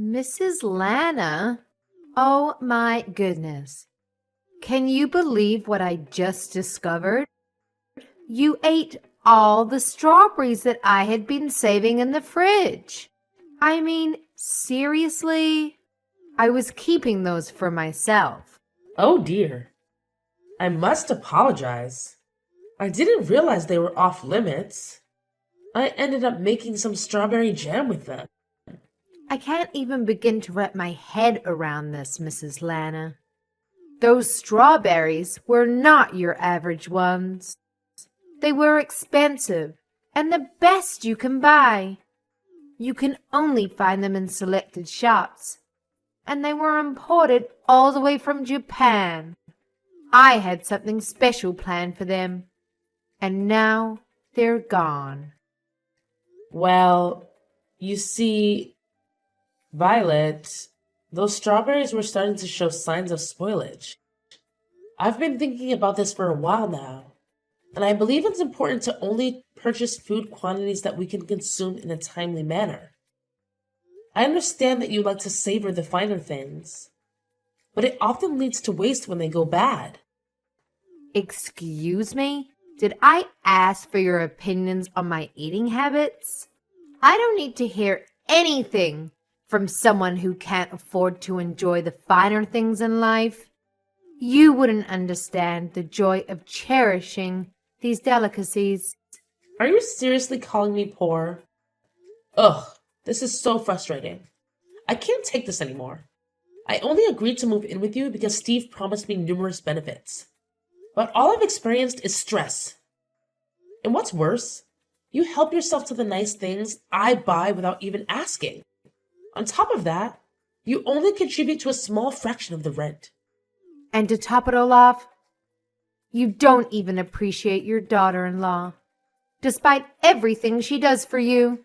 Mrs. Lana? Oh my goodness. Can you believe what I just discovered? You ate all the strawberries that I had been saving in the fridge. I mean, seriously? I was keeping those for myself. Oh dear. I must apologize. I didn't realize they were off limits. I ended up making some strawberry jam with them. I can't even begin to wrap my head around this, Mrs. Lana. Those strawberries were not your average ones. They were expensive and the best you can buy. You can only find them in selected shops, and they were imported all the way from Japan. I had something special planned for them, and now they're gone. Well, you see, Violet, those strawberries were starting to show signs of spoilage. I've been thinking about this for a while now, and I believe it's important to only purchase food quantities that we can consume in a timely manner. I understand that you like to savor the finer things, but it often leads to waste when they go bad. Excuse me? Did I ask for your opinions on my eating habits? I don't need to hear anything from someone who can't afford to enjoy the finer things in life. You wouldn't understand the joy of cherishing these delicacies. Are you seriously calling me poor? Ugh, this is so frustrating. I can't take this anymore. I only agreed to move in with you because Steve promised me numerous benefits. But all I've experienced is stress. And what's worse, you help yourself to the nice things I buy without even asking. On top of that, you only contribute to a small fraction of the rent. And to top it all off, you don't even appreciate your daughter-in-law, despite everything she does for you.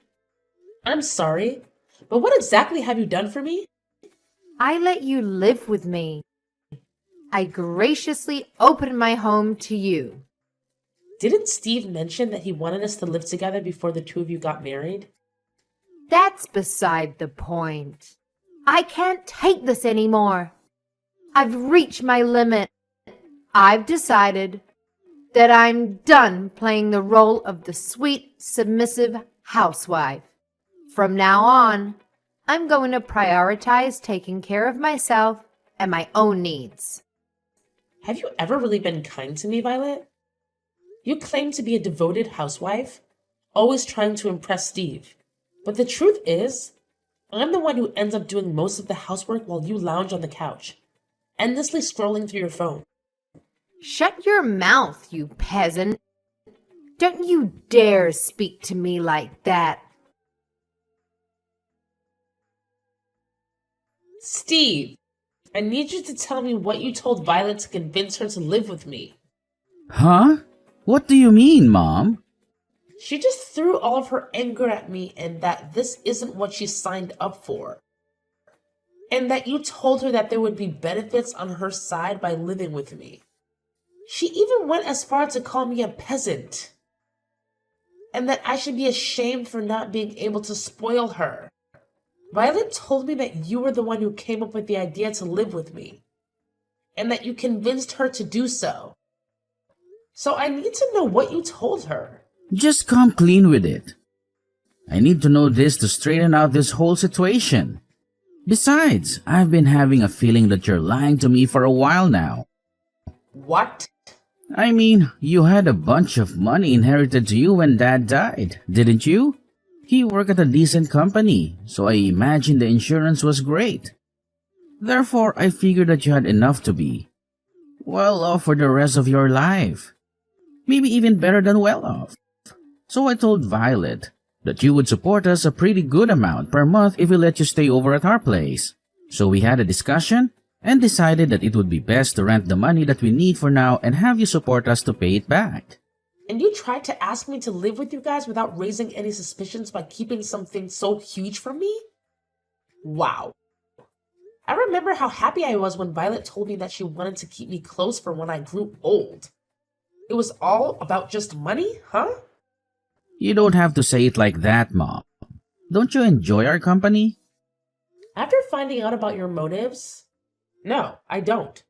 I'm sorry, but what exactly have you done for me? I let you live with me. I graciously opened my home to you. Didn't Steve mention that he wanted us to live together before the two of you got married? That's beside the point. I can't take this anymore. I've reached my limit. I've decided that I'm done playing the role of the sweet, submissive housewife. From now on, I'm going to prioritize taking care of myself and my own needs. Have you ever really been kind to me, Violet? You claim to be a devoted housewife, always trying to impress Steve. But the truth is, I'm the one who ends up doing most of the housework while you lounge on the couch, endlessly scrolling through your phone. Shut your mouth, you peasant. Don't you dare speak to me like that. Steve, I need you to tell me what you told Violet to convince her to live with me. Huh? What do you mean, Mom? She just threw all of her anger at me and that this isn't what she signed up for. And that you told her that there would be benefits on her side by living with me. She even went as far to call me a peasant. And that I should be ashamed for not being able to spoil her. Violet told me that you were the one who came up with the idea to live with me. And that you convinced her to do so. So I need to know what you told her. Just come clean with it. I need to know this to straighten out this whole situation. Besides, I've been having a feeling that you're lying to me for a while now. What? I mean, you had a bunch of money inherited to you when Dad died, didn't you? He worked at a decent company, so I imagine the insurance was great. Therefore, I figured that you had enough to be well off for the rest of your life. Maybe even better than well off. So I told Violet that you would support us a pretty good amount per month if we let you stay over at our place. So we had a discussion and decided that it would be best to rent the money that we need for now and have you support us to pay it back. And you tried to ask me to live with you guys without raising any suspicions by keeping something so huge from me? Wow. I remember how happy I was when Violet told me that she wanted to keep me close for when I grew old. It was all about just money, huh? You don't have to say it like that, Mom. Don't you enjoy our company? After finding out about your motives? No, I don't.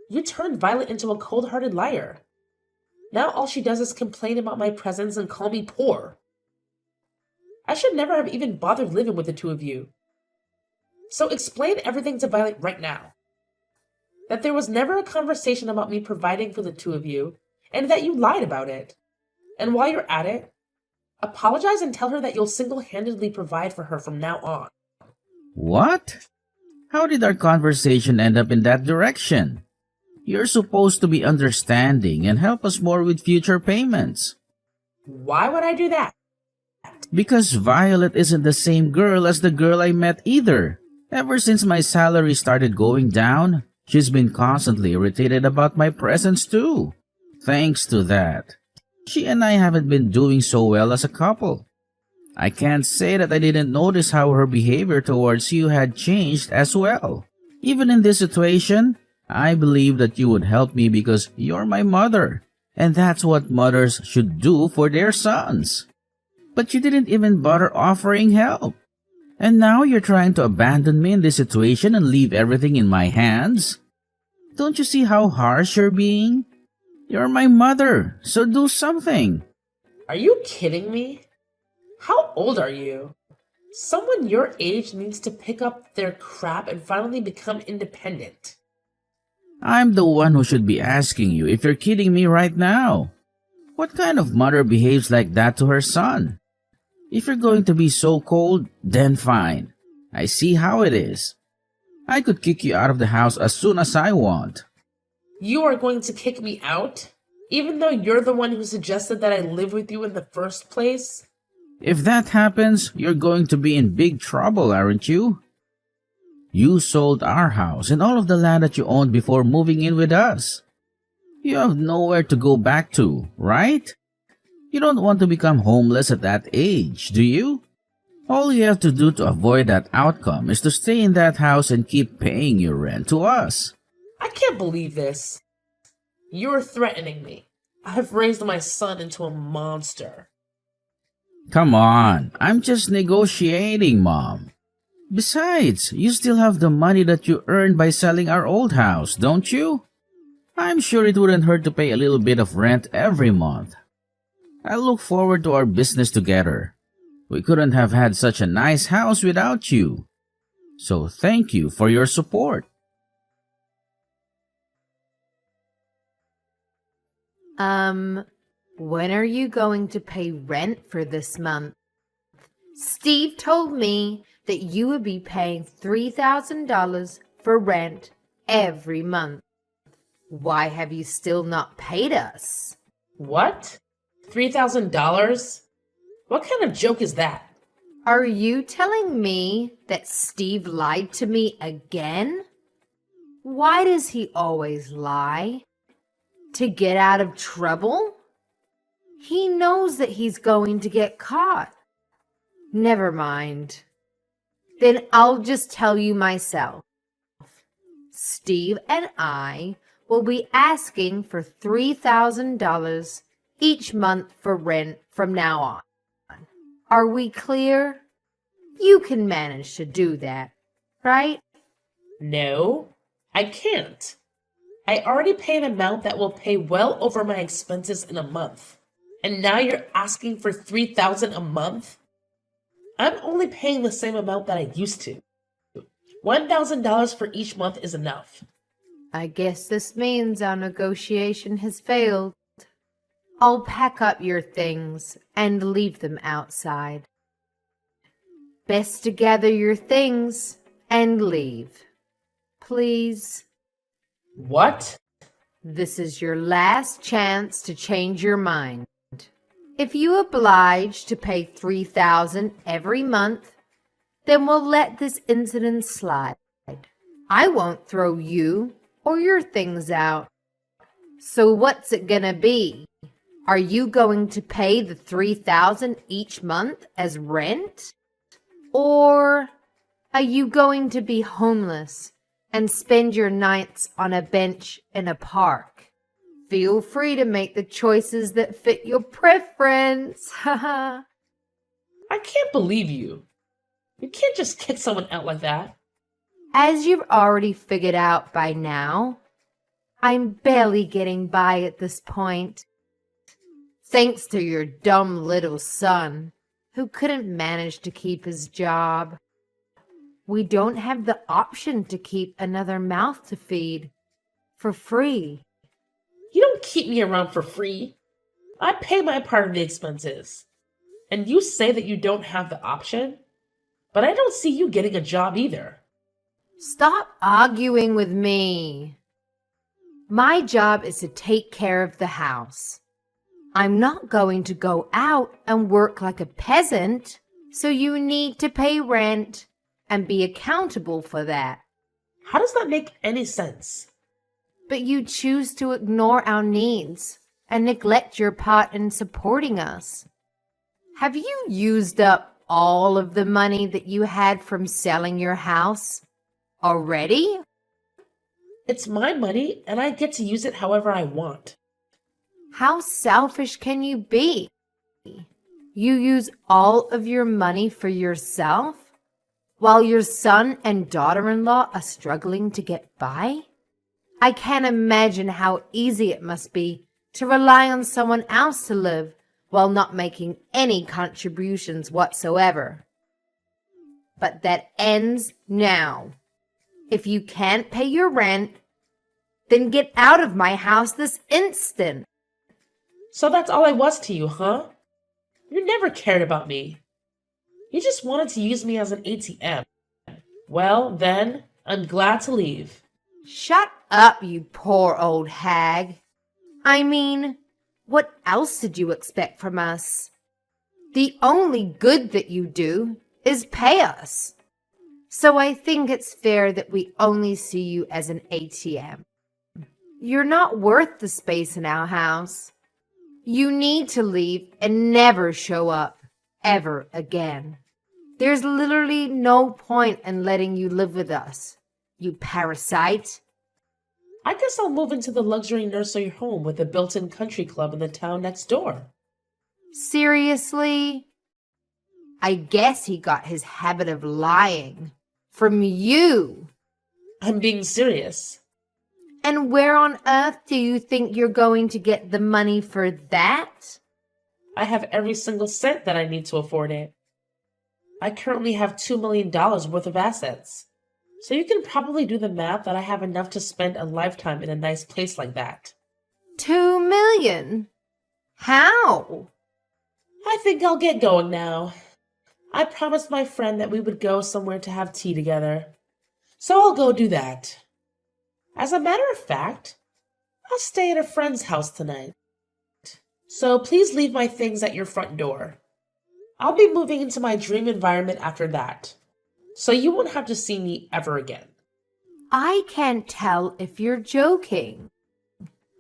You turned Violet into a cold-hearted liar. Now all she does is complain about my presence and call me poor. I should never have even bothered living with the two of you. So explain everything to Violet right now. That there was never a conversation about me providing for the two of you, and that you lied about it. And while you're at it, apologize and tell her that you'll single-handedly provide for her from now on. What? How did our conversation end up in that direction? You're supposed to be understanding and help us more with future payments. Why would I do that? Because Violet isn't the same girl as the girl I met either. Ever since my salary started going down, she's been constantly irritated about my presence too. Thanks to that, she and I haven't been doing so well as a couple. I can't say that I didn't notice how her behavior towards you had changed as well. Even in this situation, I believe that you would help me because you're my mother, and that's what mothers should do for their sons. But you didn't even bother offering help. And now you're trying to abandon me in this situation and leave everything in my hands? Don't you see how harsh you're being? You're my mother, so do something. Are you kidding me? How old are you? Someone your age needs to pick up their crap and finally become independent. I'm the one who should be asking you if you're kidding me right now. What kind of mother behaves like that to her son? If you're going to be so cold, then fine. I see how it is. I could kick you out of the house as soon as I want. You are going to kick me out? Even though you're the one who suggested that I live with you in the first place? If that happens, you're going to be in big trouble, aren't you? You sold our house and all of the land that you owned before moving in with us. You have nowhere to go back to, right? You don't want to become homeless at that age, do you? All you have to do to avoid that outcome is to stay in that house and keep paying your rent to us. I can't believe this. You're threatening me. I've raised my son into a monster. Come on, I'm just negotiating, Mom. Besides, you still have the money that you earned by selling our old house, don't you? I'm sure it wouldn't hurt to pay a little bit of rent every month. I look forward to our business together. We couldn't have had such a nice house without you. So thank you for your support. When are you going to pay rent for this month? Steve told me that you would be paying $3,000 for rent every month. Why have you still not paid us? What? $3,000? What kind of joke is that? Are you telling me that Steve lied to me again? Why does he always lie? To get out of trouble? He knows that he's going to get caught. Never mind. Then I'll just tell you myself. Steve and I will be asking for $3,000 each month for rent from now on. Are we clear? You can manage to do that, right? No, I can't. I already pay an amount that will pay well over my expenses in a month. And now you're asking for $3,000 a month? I'm only paying the same amount that I used to. $1,000 for each month is enough. I guess this means our negotiation has failed. I'll pack up your things and leave them outside. Best to gather your things and leave. Please. What? This is your last chance to change your mind. If you oblige to pay $3,000 every month, then we'll let this incident slide. I won't throw you or your things out. So what's it gonna be? Are you going to pay the $3,000 each month as rent? Or are you going to be homeless and spend your nights on a bench in a park? Feel free to make the choices that fit your preference. I can't believe you. You can't just kick someone out like that. As you've already figured out by now, I'm barely getting by at this point. Thanks to your dumb little son, who couldn't manage to keep his job. We don't have the option to keep another mouth to feed for free. You don't keep me around for free. I pay my part of the expenses. And you say that you don't have the option? But I don't see you getting a job either. Stop arguing with me. My job is to take care of the house. I'm not going to go out and work like a peasant, so you need to pay rent and be accountable for that. How does that make any sense? But you choose to ignore our needs and neglect your part in supporting us. Have you used up all of the money that you had from selling your house already? It's my money, and I get to use it however I want. How selfish can you be? You use all of your money for yourself while your son and daughter-in-law are struggling to get by? I can't imagine how easy it must be to rely on someone else to live while not making any contributions whatsoever. But that ends now. If you can't pay your rent, then get out of my house this instant. So that's all I was to you, huh? You never cared about me. You just wanted to use me as an ATM. Well, then, I'm glad to leave. Shut up, you poor old hag. I mean, what else did you expect from us? The only good that you do is pay us. So I think it's fair that we only see you as an ATM. You're not worth the space in our house. You need to leave and never show up ever again. There's literally no point in letting you live with us, you parasite. I guess I'll move into the luxury nursery home with a built-in country club in the town next door. Seriously? I guess he got his habit of lying from you. I'm being serious. And where on earth do you think you're going to get the money for that? I have every single cent that I need to afford it. I currently have $2 million worth of assets. So you can probably do the math that I have enough to spend a lifetime in a nice place like that. 2 million? How? I think I'll get going now. I promised my friend that we would go somewhere to have tea together. So I'll go do that. As a matter of fact, I'll stay at a friend's house tonight. So please leave my things at your front door. I'll be moving into my dream environment after that, so you won't have to see me ever again. I can't tell if you're joking.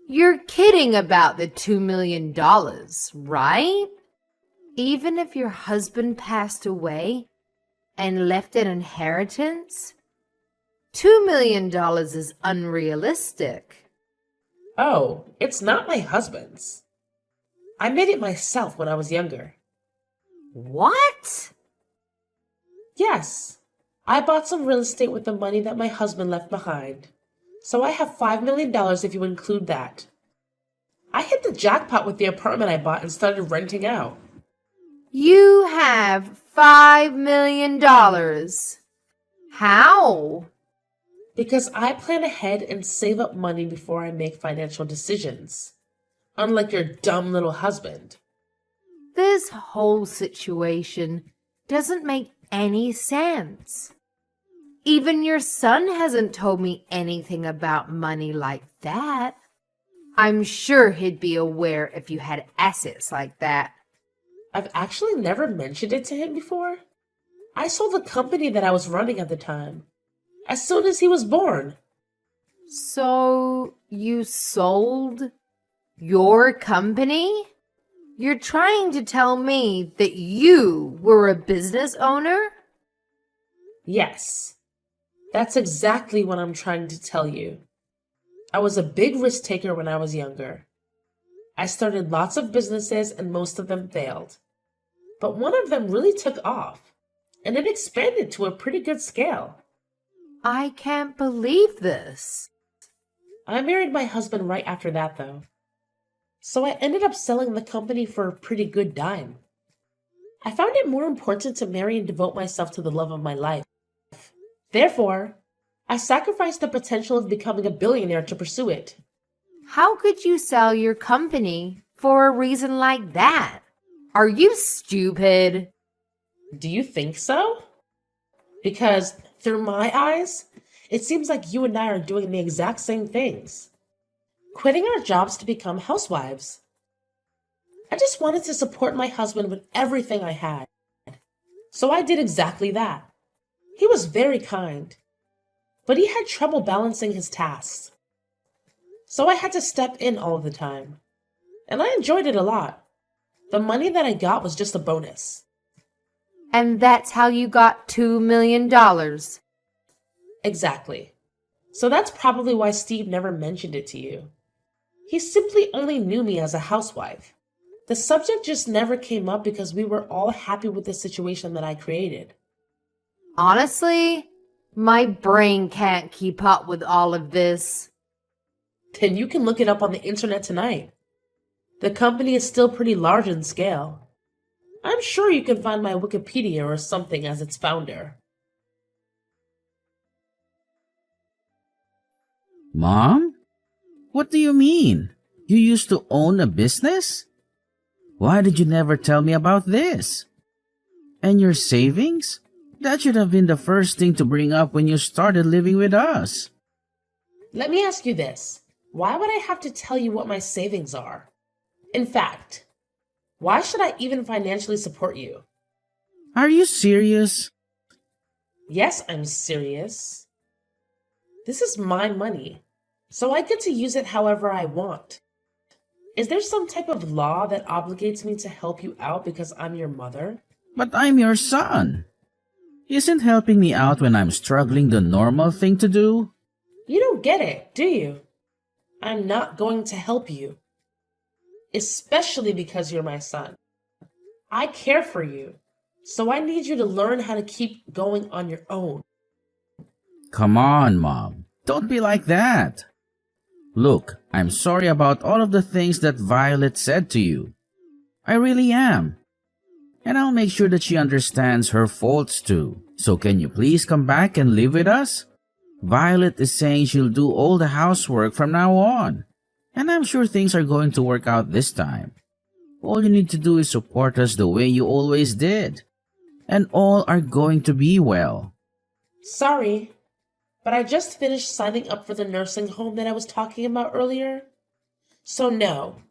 You're kidding about the $2 million, right? Even if your husband passed away and left an inheritance, $2 million is unrealistic. Oh, it's not my husband's. I made it myself when I was younger. What? Yes, I bought some real estate with the money that my husband left behind. So I have $5 million if you include that. I hit the jackpot with the apartment I bought and started renting out. You have $5 million. How? Because I plan ahead and save up money before I make financial decisions. Unlike your dumb little husband. This whole situation doesn't make any sense. Even your son hasn't told me anything about money like that. I'm sure he'd be aware if you had assets like that. I've actually never mentioned it to him before. I sold the company that I was running at the time, as soon as he was born. So you sold your company? You're trying to tell me that you were a business owner? Yes, that's exactly what I'm trying to tell you. I was a big risk taker when I was younger. I started lots of businesses and most of them failed. But one of them really took off, and it expanded to a pretty good scale. I can't believe this. I married my husband right after that, though. So I ended up selling the company for a pretty good dime. I found it more important to marry and devote myself to the love of my life. Therefore, I sacrificed the potential of becoming a billionaire to pursue it. How could you sell your company for a reason like that? Are you stupid? Do you think so? Because through my eyes, it seems like you and I are doing the exact same things. Quitting our jobs to become housewives. I just wanted to support my husband with everything I had. So I did exactly that. He was very kind, but he had trouble balancing his tasks. So I had to step in all the time. And I enjoyed it a lot. The money that I got was just a bonus. And that's how you got $2 million. Exactly. So that's probably why Steve never mentioned it to you. He simply only knew me as a housewife. The subject just never came up because we were all happy with the situation that I created. Honestly, my brain can't keep up with all of this. Then you can look it up on the internet tonight. The company is still pretty large in scale. I'm sure you can find my Wikipedia or something as its founder. Mom? What do you mean? You used to own a business? Why did you never tell me about this? And your savings? That should have been the first thing to bring up when you started living with us. Let me ask you this. Why would I have to tell you what my savings are? In fact, why should I even financially support you? Are you serious? Yes, I'm serious. This is my money, so I get to use it however I want. Is there some type of law that obligates me to help you out because I'm your mother? But I'm your son. Isn't helping me out when I'm struggling the normal thing to do? You don't get it, do you? I'm not going to help you. Especially because you're my son. I care for you, so I need you to learn how to keep going on your own. Come on, Mom. Don't be like that. Look, I'm sorry about all of the things that Violet said to you. I really am. And I'll make sure that she understands her faults too. So can you please come back and live with us? Violet is saying she'll do all the housework from now on. And I'm sure things are going to work out this time. All you need to do is support us the way you always did. And all are going to be well. Sorry, but I just finished signing up for the nursing home that I was talking about earlier. So no,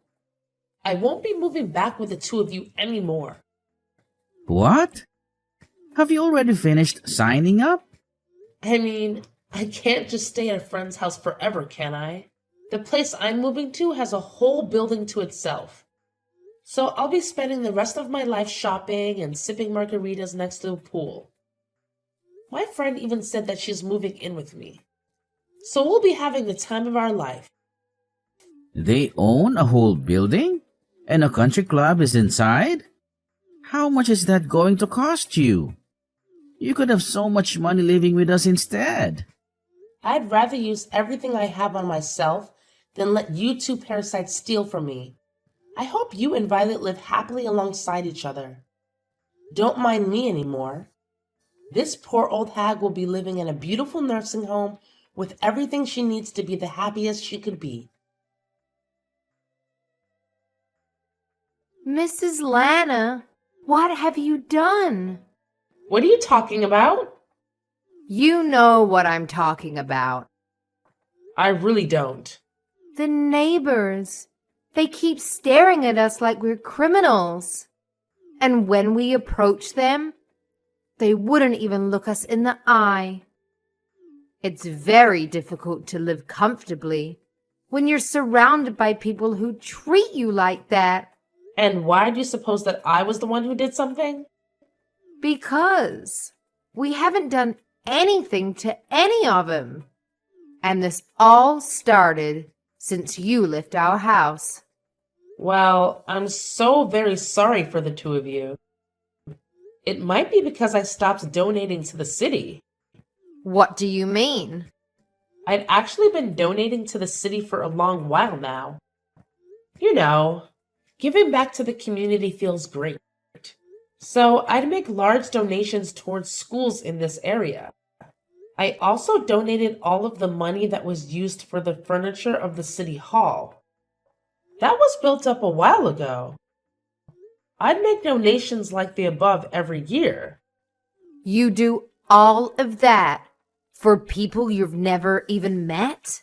I won't be moving back with the two of you anymore. What? Have you already finished signing up? I mean, I can't just stay at a friend's house forever, can I? The place I'm moving to has a whole building to itself. So I'll be spending the rest of my life shopping and sipping margaritas next to a pool. My friend even said that she's moving in with me. So we'll be having the time of our life. They own a whole building? And a country club is inside? How much is that going to cost you? You could have so much money living with us instead. I'd rather use everything I have on myself than let you two parasites steal from me. I hope you and Violet live happily alongside each other. Don't mind me anymore. This poor old hag will be living in a beautiful nursing home with everything she needs to be the happiest she could be. Mrs. Lana, what have you done? What are you talking about? You know what I'm talking about. I really don't. The neighbors. They keep staring at us like we're criminals. And when we approach them, they wouldn't even look us in the eye. It's very difficult to live comfortably when you're surrounded by people who treat you like that. And why do you suppose that I was the one who did something? Because we haven't done anything to any of them. And this all started since you left our house. Well, I'm so very sorry for the two of you. It might be because I stopped donating to the city. What do you mean? I'd actually been donating to the city for a long while now. You know, giving back to the community feels great. So I'd make large donations towards schools in this area. I also donated all of the money that was used for the furniture of the city hall. That was built up a while ago. I'd make donations like the above every year. You do all of that for people you've never even met?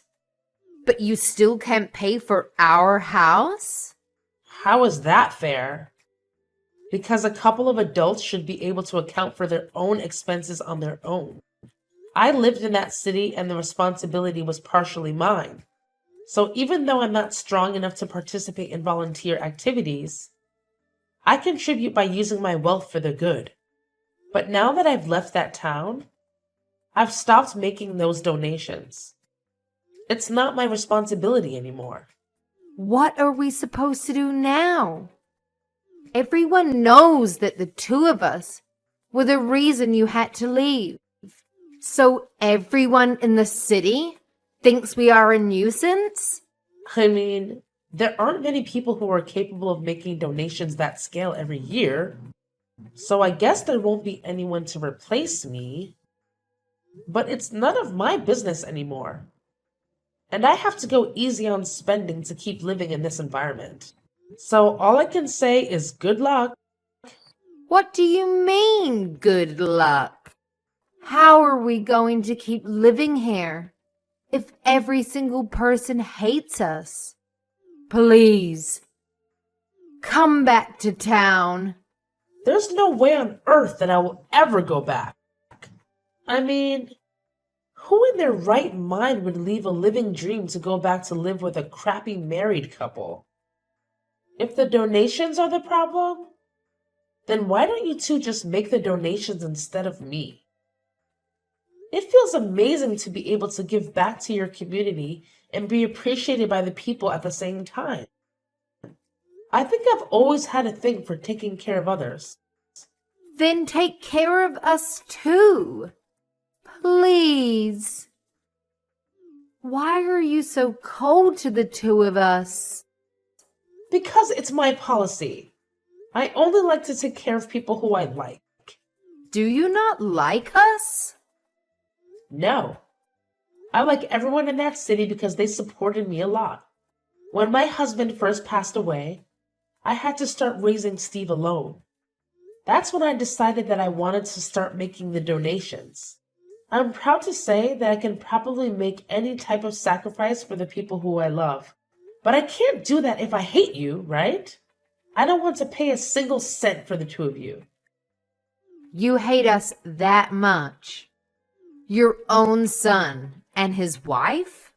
But you still can't pay for our house? How is that fair? Because a couple of adults should be able to account for their own expenses on their own. I lived in that city and the responsibility was partially mine. So even though I'm not strong enough to participate in volunteer activities, I contribute by using my wealth for the good. But now that I've left that town, I've stopped making those donations. It's not my responsibility anymore. What are we supposed to do now? Everyone knows that the two of us were the reason you had to leave. So everyone in the city thinks we are a nuisance? I mean, there aren't many people who are capable of making donations that scale every year. So I guess there won't be anyone to replace me. But it's none of my business anymore. And I have to go easy on spending to keep living in this environment. So all I can say is good luck. What do you mean, good luck? How are we going to keep living here if every single person hates us? Please, come back to town. There's no way on earth that I will ever go back. I mean, who in their right mind would leave a living dream to go back to live with a crappy married couple? If the donations are the problem, then why don't you two just make the donations instead of me? It feels amazing to be able to give back to your community and be appreciated by the people at the same time. I think I've always had a thing for taking care of others. Then take care of us too. Please. Why are you so cold to the two of us? Because it's my policy. I only like to take care of people who I like. Do you not like us? No. I like everyone in that city because they supported me a lot. When my husband first passed away, I had to start raising Steve alone. That's when I decided that I wanted to start making the donations. I'm proud to say that I can probably make any type of sacrifice for the people who I love. But I can't do that if I hate you, right? I don't want to pay a single cent for the two of you. You hate us that much? Your own son and his wife?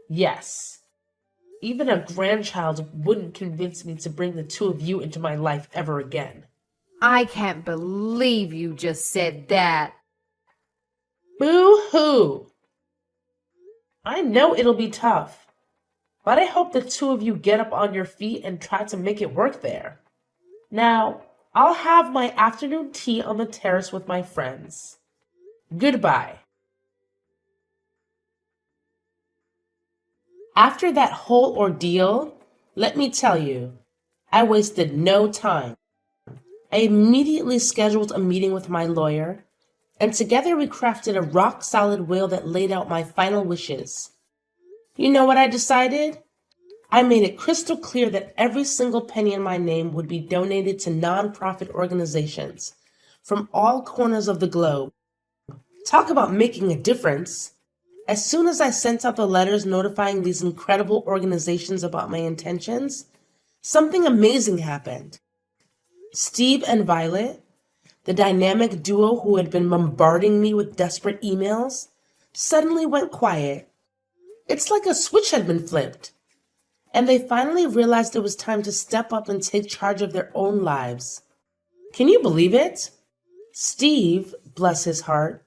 Yes. Even a grandchild wouldn't convince me to bring the two of you into my life ever again. I can't believe you just said that. Boo-hoo! I know it'll be tough, but I hope the two of you get up on your feet and try to make it work there. Now, I'll have my afternoon tea on the terrace with my friends. Goodbye. After that whole ordeal, let me tell you, I wasted no time. I immediately scheduled a meeting with my lawyer, and together we crafted a rock-solid will that laid out my final wishes. You know what I decided? I made it crystal clear that every single penny in my name would be donated to non-profit organizations from all corners of the globe. Talk about making a difference. As soon as I sent out the letters notifying these incredible organizations about my intentions, something amazing happened. Steve and Violet, the dynamic duo who had been bombarding me with desperate emails, suddenly went quiet. It's like a switch had been flipped. And they finally realized it was time to step up and take charge of their own lives. Can you believe it? Steve, bless his heart,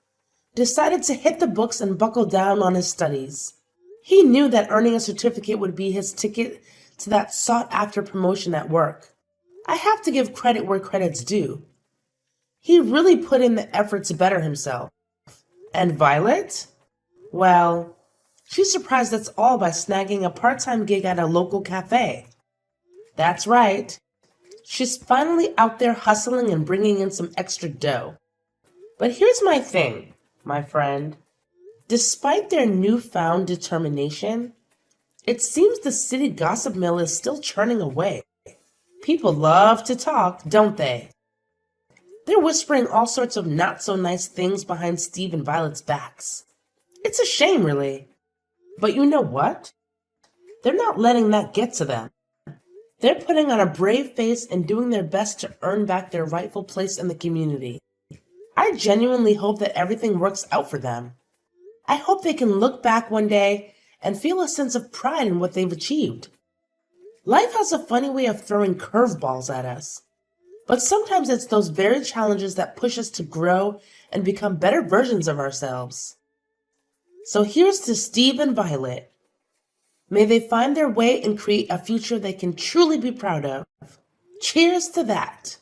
decided to hit the books and buckle down on his studies. He knew that earning a certificate would be his ticket to that sought-after promotion at work. I have to give credit where credit's due. He really put in the effort to better himself. And Violet? Well, she surprised us all by snagging a part-time gig at a local cafe. That's right. She's finally out there hustling and bringing in some extra dough. But here's my thing, my friend. Despite their newfound determination, it seems the city gossip mill is still churning away. People love to talk, don't they? They're whispering all sorts of not-so-nice things behind Steve and Violet's backs. It's a shame, really. But you know what? They're not letting that get to them. They're putting on a brave face and doing their best to earn back their rightful place in the community. I genuinely hope that everything works out for them. I hope they can look back one day and feel a sense of pride in what they've achieved. Life has a funny way of throwing curveballs at us. But sometimes it's those very challenges that push us to grow and become better versions of ourselves. So here's to Steve and Violet. May they find their way and create a future they can truly be proud of. Cheers to that.